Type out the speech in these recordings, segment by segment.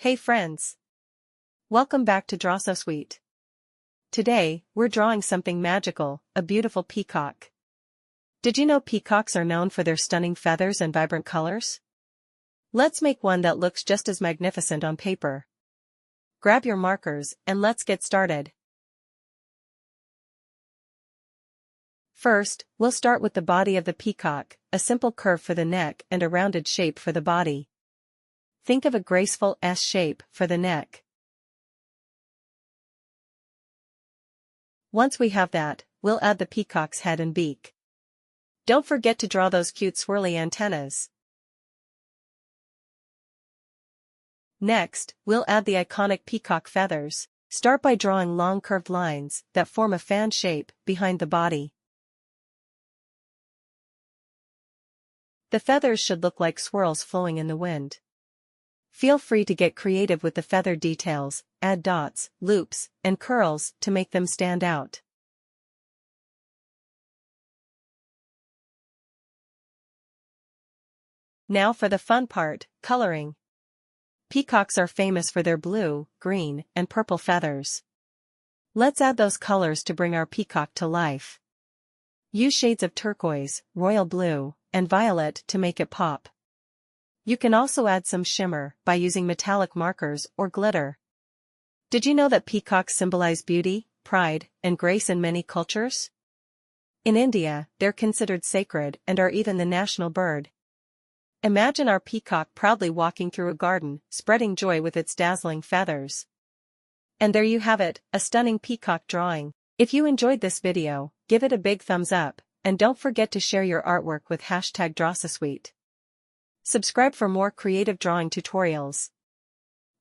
Hey friends! Welcome back to Draw So Sweet. Today, we're drawing something magical, a beautiful peacock. Did you know peacocks are known for their stunning feathers and vibrant colors? Let's make one that looks just as magnificent on paper. Grab your markers and let's get started. First, we'll start with the body of the peacock, a simple curve for the neck and a rounded shape for the body. Think of a graceful S shape for the neck. Once we have that, we'll add the peacock's head and beak. Don't forget to draw those cute swirly antennas. Next, we'll add the iconic peacock feathers. Start by drawing long curved lines that form a fan shape behind the body. The feathers should look like swirls flowing in the wind. Feel free to get creative with the feather details, add dots, loops, and curls to make them stand out. Now for the fun part, coloring. Peacocks are famous for their blue, green, and purple feathers. Let's add those colors to bring our peacock to life. Use shades of turquoise, royal blue, and violet to make it pop. You can also add some shimmer by using metallic markers or glitter. Did you know that peacocks symbolize beauty, pride, and grace in many cultures? In India, they're considered sacred and are even the national bird. Imagine our peacock proudly walking through a garden, spreading joy with its dazzling feathers. And there you have it, a stunning peacock drawing. If you enjoyed this video, give it a big thumbs up, and don't forget to share your artwork with #DrawSoSweet. Subscribe for more creative drawing tutorials.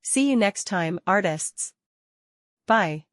See you next time, artists. Bye.